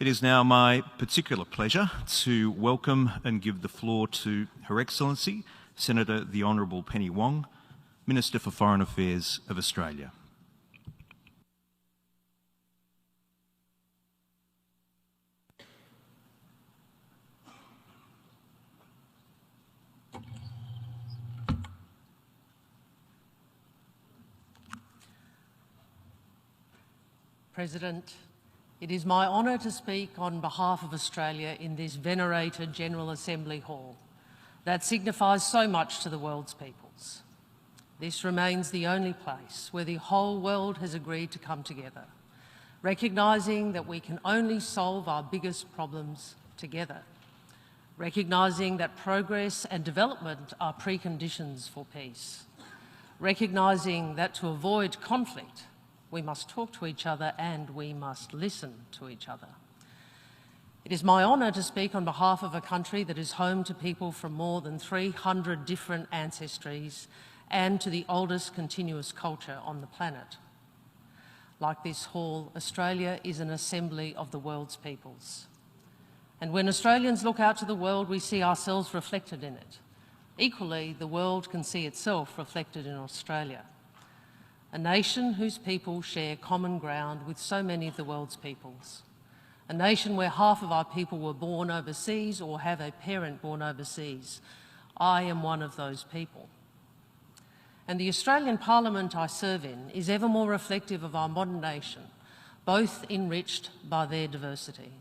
It is now my particular pleasure to welcome and give the floor to Her Excellency, Senator the Honourable Penny Wong, Minister for Foreign Affairs of Australia. President, it is my honour to speak on behalf of Australia in this venerated General Assembly Hall that signifies so much to the world's peoples. This remains the only place where the whole world has agreed to come together, recognising that we can only solve our biggest problems together, recognising that progress and development are preconditions for peace, recognising that to avoid conflict, we must talk to each other and we must listen to each other. It is my honour to speak on behalf of a country that is home to people from more than 300 different ancestries and to the oldest continuous culture on the planet. Like this hall, Australia is an assembly of the world's peoples. And when Australians look out to the world, we see ourselves reflected in it. Equally, the world can see itself reflected in Australia. A nation whose people share common ground with so many of the world's peoples. A nation where half of our people were born overseas or have a parent born overseas. I am one of those people. And the Australian Parliament I serve in is ever more reflective of our modern nation, both enriched by their diversity.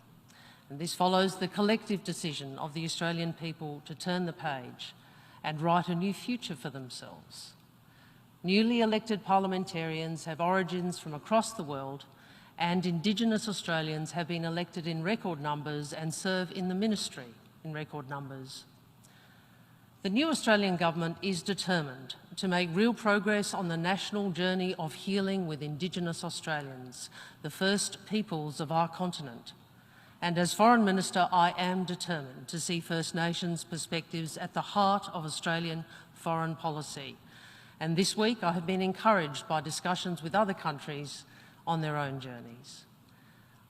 And this follows the collective decision of the Australian people to turn the page and write a new future for themselves. Newly elected parliamentarians have origins from across the world, and Indigenous Australians have been elected in record numbers and serve in the ministry in record numbers. The new Australian government is determined to make real progress on the national journey of healing with Indigenous Australians, the first peoples of our continent. And as Foreign Minister, I am determined to see First Nations perspectives at the heart of Australian foreign policy. And this week I have been encouraged by discussions with other countries on their own journeys.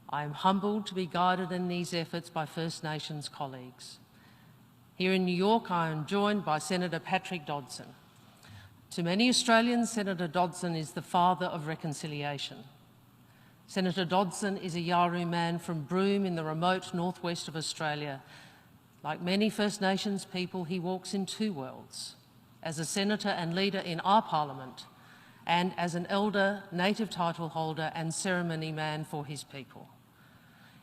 I am humbled to be guided in these efforts by First Nations colleagues. Here in New York, I am joined by Senator Patrick Dodson. To many Australians, Senator Dodson is the father of reconciliation. Senator Dodson is a Yawuru man from Broome in the remote northwest of Australia. Like many First Nations people, he walks in two worlds: as a senator and leader in our parliament, and as an elder, native title holder and ceremony man for his people.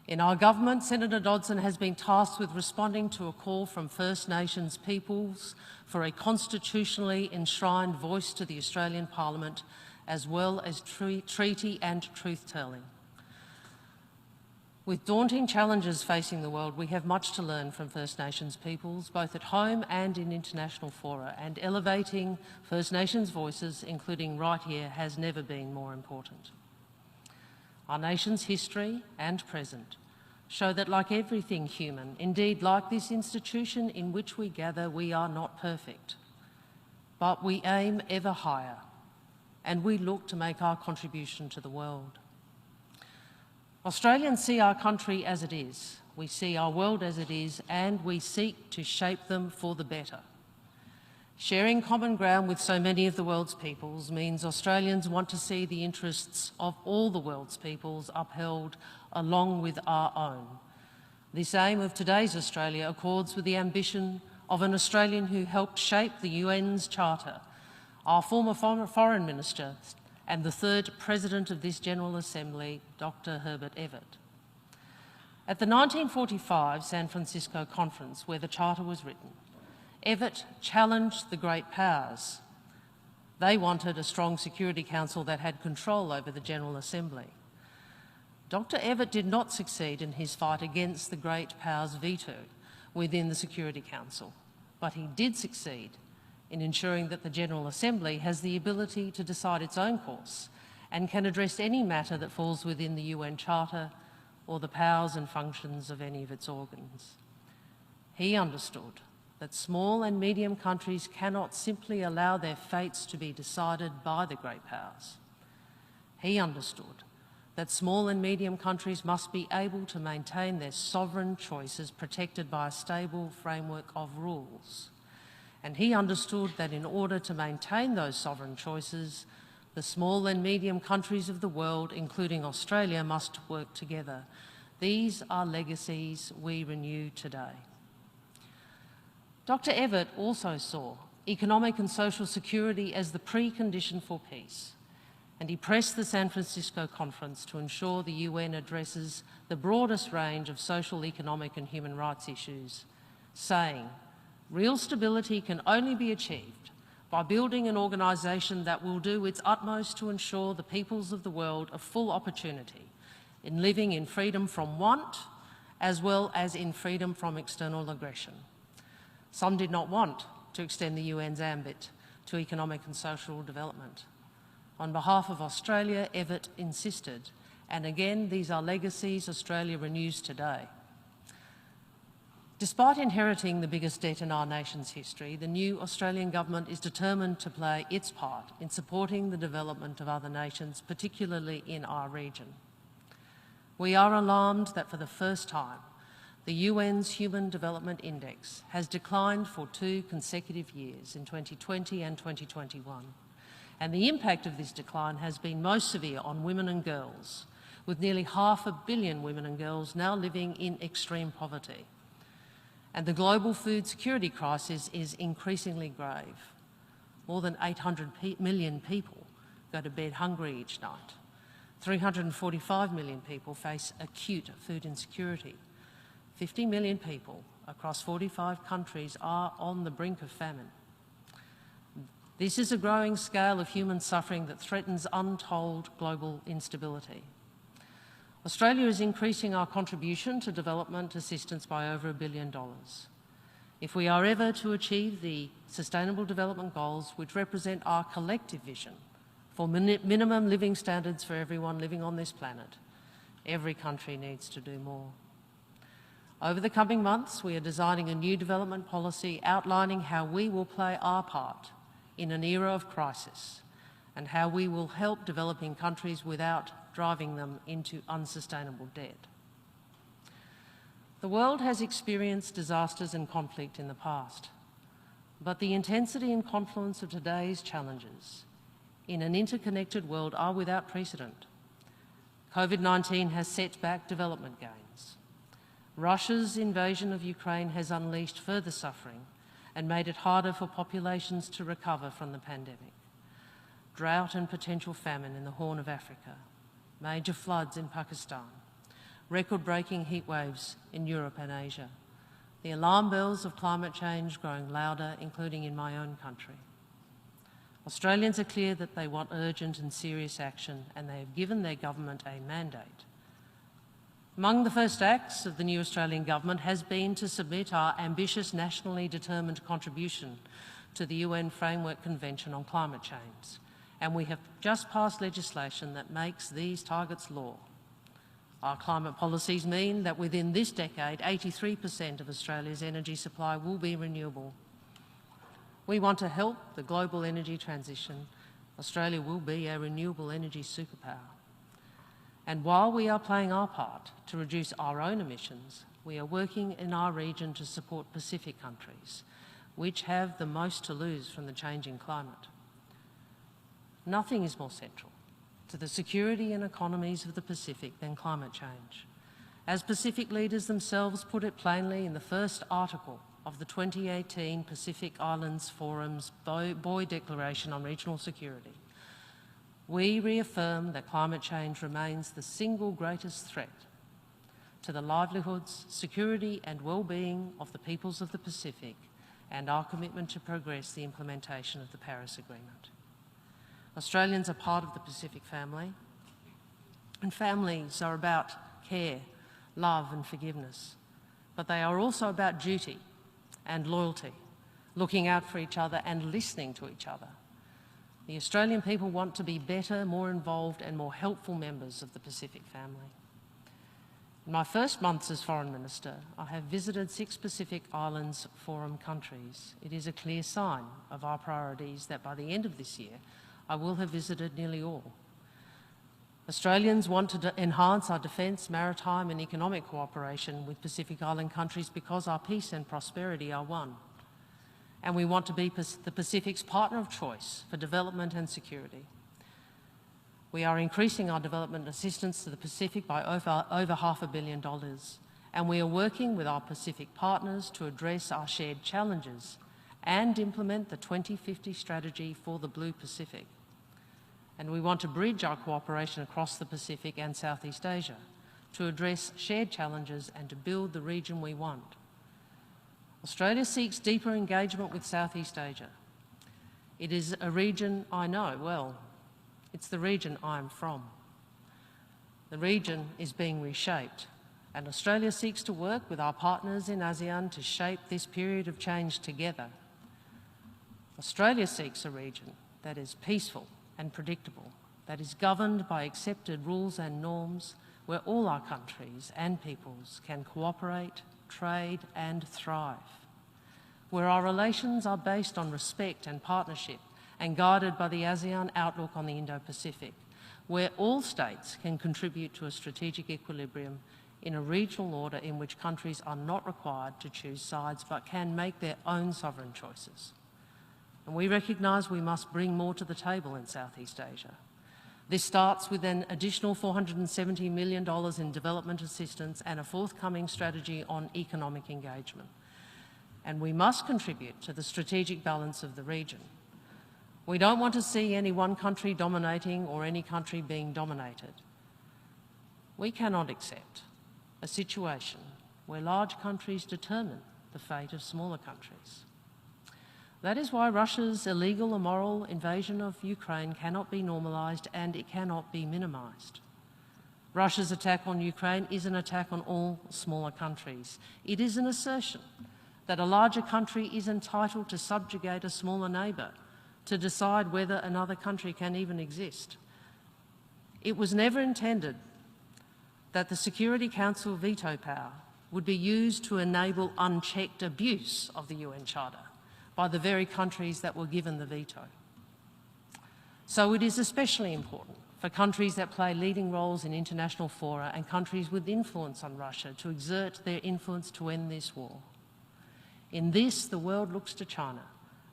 In our government, Senator Dodson has been tasked with responding to a call from First Nations peoples for a constitutionally enshrined voice to the Australian Parliament, as well as treaty and truth-telling. With daunting challenges facing the world, we have much to learn from First Nations peoples, both at home and in international fora, and elevating First Nations voices, including right here, has never been more important. Our nation's history and present show that, like everything human, indeed like this institution in which we gather, we are not perfect. But we aim ever higher, and we look to make our contribution to the world. Australians see our country as it is, we see our world as it is, and we seek to shape them for the better. Sharing common ground with so many of the world's peoples means Australians want to see the interests of all the world's peoples upheld along with our own. This aim of today's Australia accords with the ambition of an Australian who helped shape the UN's Charter, our former Foreign Minister and the third President of this General Assembly, Dr. Herbert Evatt. At the 1945 San Francisco Conference, where the Charter was written, Evatt challenged the great powers. They wanted a strong Security Council that had control over the General Assembly. Dr. Evatt did not succeed in his fight against the great powers' veto within the Security Council, but he did succeed in ensuring that the General Assembly has the ability to decide its own course and can address any matter that falls within the UN Charter or the powers and functions of any of its organs. He understood that small and medium countries cannot simply allow their fates to be decided by the great powers. He understood that small and medium countries must be able to maintain their sovereign choices protected by a stable framework of rules. And he understood that in order to maintain those sovereign choices, the small and medium countries of the world, including Australia, must work together. These are legacies we renew today. Dr. Evatt also saw economic and social security as the precondition for peace, and he pressed the San Francisco conference to ensure the UN addresses the broadest range of social, economic and human rights issues, saying, "Real stability can only be achieved by building an organisation that will do its utmost to ensure the peoples of the world a full opportunity in living in freedom from want as well as in freedom from external aggression." Some did not want to extend the UN's ambit to economic and social development. On behalf of Australia, Evatt insisted, and again, these are legacies Australia renews today. Despite inheriting the biggest debt in our nation's history, the new Australian government is determined to play its part in supporting the development of other nations, particularly in our region. We are alarmed that for the first time, the UN's Human Development Index has declined for 2 consecutive years in 2020 and 2021. And the impact of this decline has been most severe on women and girls, with nearly 500 million women and girls now living in extreme poverty. And the global food security crisis is increasingly grave. More than 800 million people go to bed hungry each night. 345 million people face acute food insecurity. 50 million people across 45 countries are on the brink of famine. This is a growing scale of human suffering that threatens untold global instability. Australia is increasing our contribution to development assistance by over $1 billion. If we are ever to achieve the Sustainable Development Goals, which represent our collective vision for minimum living standards for everyone living on this planet, every country needs to do more. Over the coming months, we are designing a new development policy outlining how we will play our part in an era of crisis and how we will help developing countries without driving them into unsustainable debt. The world has experienced disasters and conflict in the past, but the intensity and confluence of today's challenges in an interconnected world are without precedent. COVID-19 has set back development gains. Russia's invasion of Ukraine has unleashed further suffering and made it harder for populations to recover from the pandemic. Drought and potential famine in the Horn of Africa, major floods in Pakistan, record-breaking heat waves in Europe and Asia, the alarm bells of climate change growing louder, including in my own country. Australians are clear that they want urgent and serious action, and they have given their government a mandate. Among the first acts of the new Australian government has been to submit our ambitious nationally determined contribution to the UN Framework Convention on Climate Change, and we have just passed legislation that makes these targets law. Our climate policies mean that within this decade, 83% of Australia's energy supply will be renewable. We want to help the global energy transition. Australia will be a renewable energy superpower. And while we are playing our part to reduce our own emissions, we are working in our region to support Pacific countries, which have the most to lose from the changing climate. Nothing is more central to the security and economies of the Pacific than climate change. As Pacific leaders themselves put it plainly in the first article of the 2018 Pacific Islands Forum's Boy Declaration on Regional Security, we reaffirm that climate change remains the single greatest threat to the livelihoods, security and well-being of the peoples of the Pacific, and our commitment to progress the implementation of the Paris Agreement. Australians are part of the Pacific family, and families are about care, love and forgiveness, but they are also about duty and loyalty, looking out for each other and listening to each other. The Australian people want to be better, more involved and more helpful members of the Pacific family. In my first months as Foreign Minister, I have visited 6 Pacific Islands Forum countries. It is a clear sign of our priorities that by the end of this year, I will have visited nearly all. Australians want to enhance our defence, maritime and economic cooperation with Pacific Island countries because our peace and prosperity are one. And we want to be the Pacific's partner of choice for development and security. We are increasing our development assistance to the Pacific by over $500 million, and we are working with our Pacific partners to address our shared challenges and implement the 2050 strategy for the Blue Pacific. And we want to bridge our cooperation across the Pacific and Southeast Asia to address shared challenges and to build the region we want. Australia seeks deeper engagement with Southeast Asia. It is a region I know well. It's the region I am from. The region is being reshaped, and Australia seeks to work with our partners in ASEAN to shape this period of change together. Australia seeks a region that is peaceful and predictable, that is governed by accepted rules and norms, where all our countries and peoples can cooperate, trade and thrive, where our relations are based on respect and partnership and guided by the ASEAN outlook on the Indo-Pacific, where all states can contribute to a strategic equilibrium in a regional order in which countries are not required to choose sides but can make their own sovereign choices. And we recognise we must bring more to the table in Southeast Asia. This starts with an additional $470 million in development assistance and a forthcoming strategy on economic engagement. And we must contribute to the strategic balance of the region. We don't want to see any one country dominating or any country being dominated. We cannot accept a situation where large countries determine the fate of smaller countries. That is why Russia's illegal, immoral invasion of Ukraine cannot be normalised and it cannot be minimised. Russia's attack on Ukraine is an attack on all smaller countries. It is an assertion that a larger country is entitled to subjugate a smaller neighbour, to decide whether another country can even exist. It was never intended that the Security Council veto power would be used to enable unchecked abuse of the UN Charter by the very countries that were given the veto. So it is especially important for countries that play leading roles in international fora and countries with influence on Russia to exert their influence to end this war. In this, the world looks to China,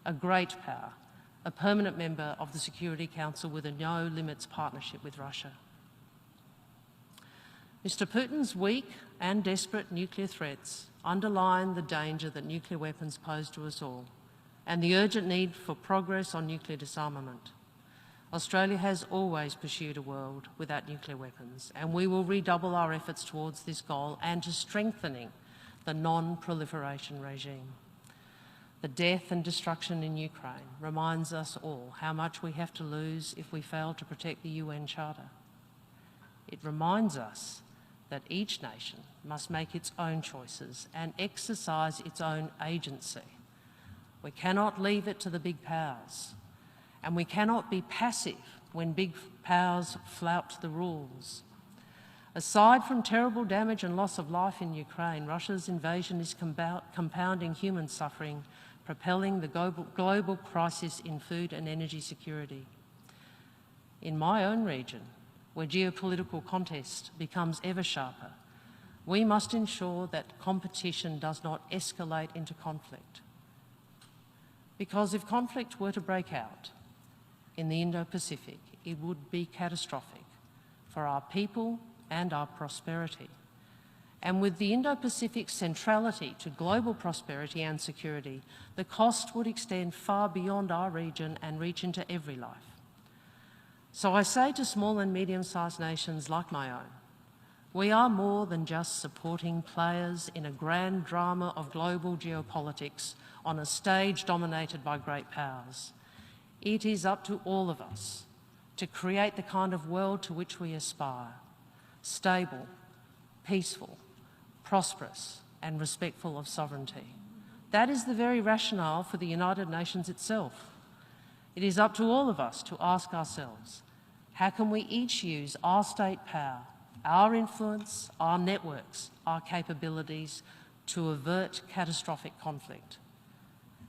a great power, a permanent member of the Security Council with a no-limits partnership with Russia. Mr. Putin's weak and desperate nuclear threats underline the danger that nuclear weapons pose to us all and the urgent need for progress on nuclear disarmament. Australia has always pursued a world without nuclear weapons, and we will redouble our efforts towards this goal and to strengthening the non-proliferation regime. The death and destruction in Ukraine reminds us all how much we have to lose if we fail to protect the UN Charter. It reminds us that each nation must make its own choices and exercise its own agency. We cannot leave it to the big powers, and we cannot be passive when big powers flout the rules. Aside from terrible damage and loss of life in Ukraine, Russia's invasion is compounding human suffering, propelling the global crisis in food and energy security. In my own region, where geopolitical contest becomes ever sharper, we must ensure that competition does not escalate into conflict. Because if conflict were to break out in the Indo-Pacific, it would be catastrophic for our people and our prosperity. And with the Indo-Pacific's centrality to global prosperity and security, the cost would extend far beyond our region and reach into every life. So I say to small and medium-sized nations like my own, we are more than just supporting players in a grand drama of global geopolitics on a stage dominated by great powers. It is up to all of us to create the kind of world to which we aspire: stable, peaceful, prosperous and respectful of sovereignty. That is the very rationale for the United Nations itself. It is up to all of us to ask ourselves, how can we each use our state power, our influence, our networks, our capabilities to avert catastrophic conflict?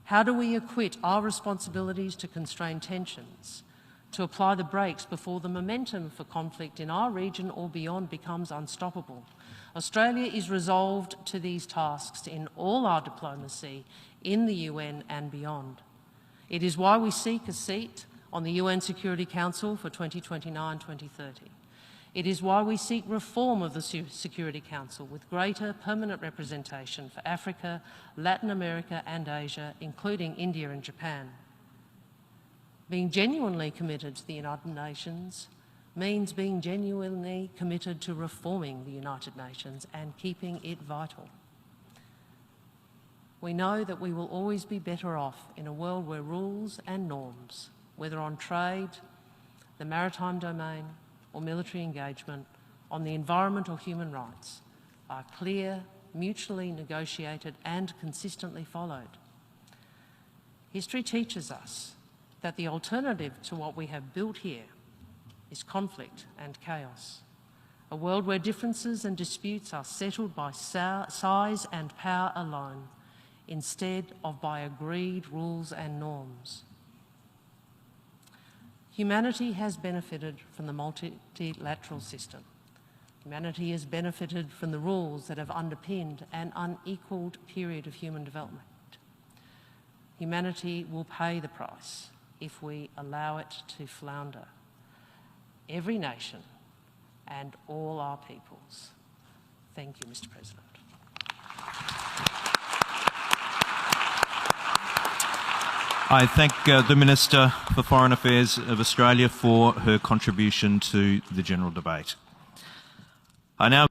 How do we acquit our responsibilities to constrain tensions, to apply the brakes before the momentum for conflict in our region or beyond becomes unstoppable. Australia is resolved to these tasks in all our diplomacy in the UN and beyond. It is why we seek a seat on the UN Security Council for 2029-2030. It is why we seek reform of the Security Council with greater permanent representation for Africa, Latin America and Asia, including India and Japan. Being genuinely committed to the United Nations means being genuinely committed to reforming the United Nations and keeping it vital. We know that we will always be better off in a world where rules and norms, whether on trade, the maritime domain, or military engagement, on the environment or human rights, are clear, mutually negotiated and consistently followed. History teaches us that the alternative to what we have built here is conflict and chaos, a world where differences and disputes are settled by size and power alone, instead of by agreed rules and norms. Humanity has benefited from the multilateral system. Humanity has benefited from the rules that have underpinned an unequalled period of human development. Humanity will pay the price if we allow it to flounder. Every nation and all our peoples. Thank you, Mr. President. I thank the Minister for Foreign Affairs of Australia for her contribution to the general debate. I now